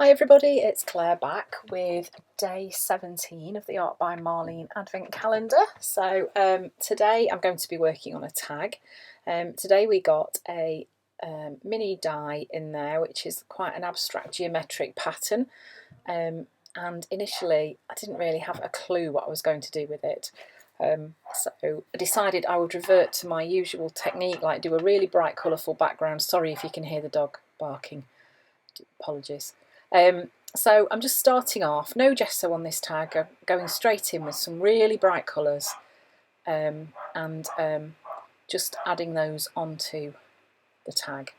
Hi everybody, it's Claire back with day 17 of the Art by Marlene Advent Calendar. So today I'm going to be working on a tag. Today we got a mini die in there, which is quite an abstract geometric pattern. And initially I didn't really have a clue what I was going to do with it. So I decided I would revert to my usual technique, like do a really bright colourful background. Sorry if you can hear the dog barking, apologies. So I'm just starting off, no gesso on this tag, I'm going straight in with some really bright colours and just adding those onto the tag.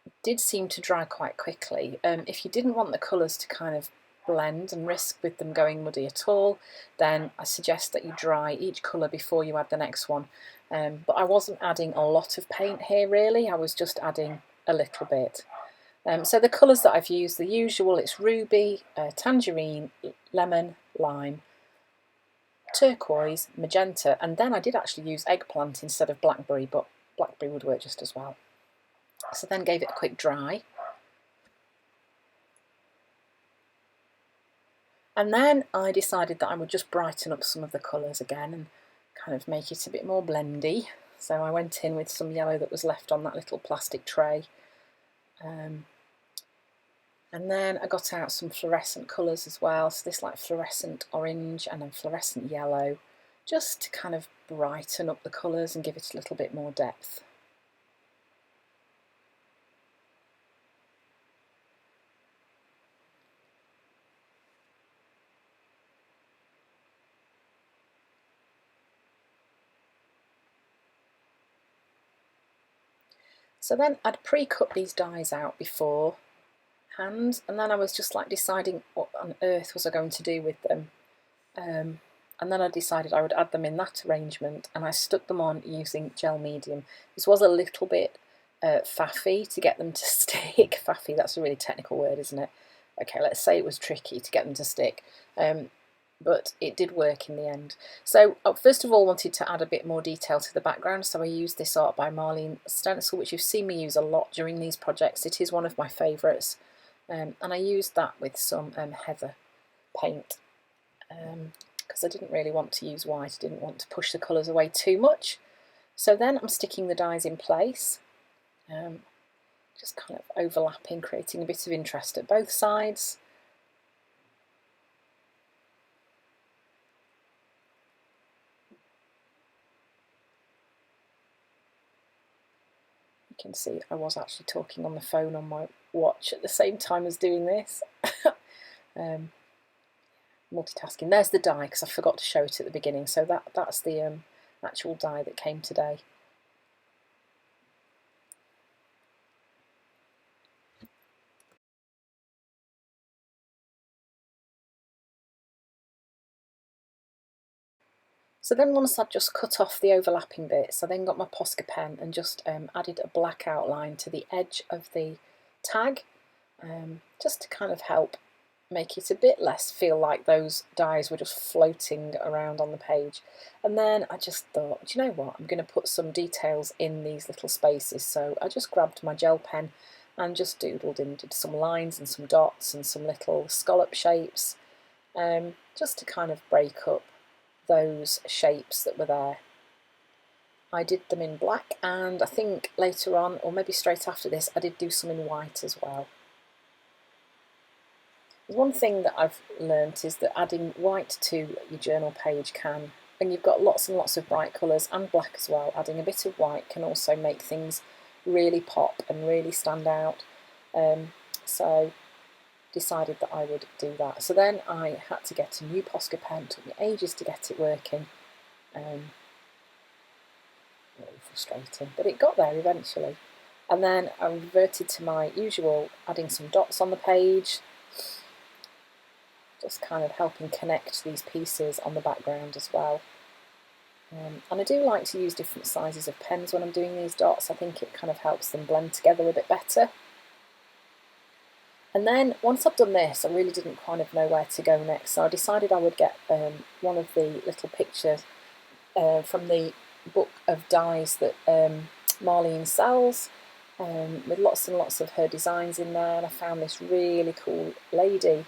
It did seem to dry quite quickly. If you didn't want the colours to kind of blend and risk with them going muddy at all, then I suggest that you dry each colour before you add the next one. But I wasn't adding a lot of paint here really, I was just adding a little bit. So the colours that I've used, the usual, it's ruby, tangerine, lemon, lime, turquoise, magenta, and then I did actually use eggplant instead of blackberry, but blackberry would work just as well. So then gave it a quick dry. And then I decided that I would just brighten up some of the colours again and kind of make it a bit more blendy. So I went in with some yellow that was left on that little plastic tray. And then I got out some fluorescent colours as well, so this like fluorescent orange and then fluorescent yellow, just to kind of brighten up the colours and give it a little bit more depth. So then I'd pre-cut these dies out beforehand, and then I was just like deciding what on earth was I going to do with them. And then I decided I would add them in that arrangement, and I stuck them on using gel medium. This was a little bit faffy to get them to stick. Faffy, that's a really technical word, isn't it? Okay, let's say it was tricky to get them to stick, but it did work in the end. So first of all, wanted to add a bit more detail to the background, so I used this Art by Marlene stencil, which you've seen me use a lot during these projects. It is one of my favourites, and I used that with some heather paint. Because I didn't really want to use white, I didn't want to push the colours away too much. So then I'm sticking the dies in place, just kind of overlapping, creating a bit of interest at both sides. You can see I was actually talking on the phone on my watch at the same time as doing this. Multitasking. There's the die, because I forgot to show it at the beginning, so that's the actual die that came today. So then once I'd just cut off the overlapping bits, I then got my Posca pen and just added a black outline to the edge of the tag, just to kind of help make it a bit less feel like those dies were just floating around on the page. And then I just thought, do you know what, I'm going to put some details in these little spaces. So I just grabbed my gel pen and just doodled in, did some lines and some dots and some little scallop shapes, just to kind of break up those shapes that were there. I did them in black, and I think later on, or maybe straight after this, I did do some in white as well. One thing that I've learnt is that adding white to your journal page can, when you've got lots and lots of bright colours and black as well, adding a bit of white can also make things really pop and really stand out. So decided that I would do that. So then I had to get a new Posca pen, it took me ages to get it working. Really frustrating, but it got there eventually. And then I reverted to my usual, adding some dots on the page, just kind of helping connect these pieces on the background as well. And I do like to use different sizes of pens when I'm doing these dots. I think it kind of helps them blend together a bit better. And then once I've done this, I really didn't kind of know where to go next, so I decided I would get one of the little pictures from the book of dies that Marlene sells. with lots and lots of her designs in there, and I found this really cool lady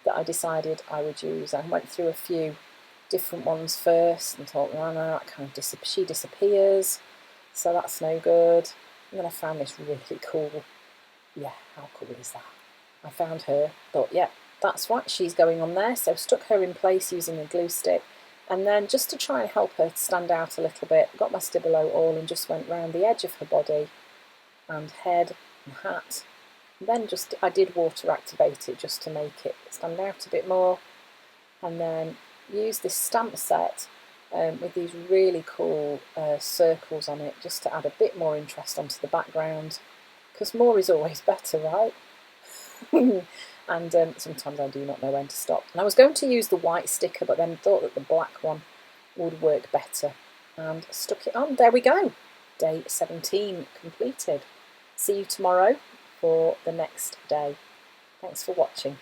that I decided I would use. I went through a few different ones first and thought, no, that kind of she disappears, so that's no good. And then I found this really cool. Yeah, how cool is that? I found her, thought, yeah, that's right, she's going on there. So stuck her in place using a glue stick, and then just to try and help her stand out a little bit, got my Stabilo awl and just went round the edge of her body and head and hat. And then I did water activate it just to make it stand out a bit more, and then use this stamp set with these really cool circles on it just to add a bit more interest onto the background, because more is always better, right? And sometimes I do not know when to stop. And I was going to use the white sticker, but then thought that the black one would work better, and stuck it on. There we go. Day 17 completed. See you tomorrow for the next day. Thanks for watching.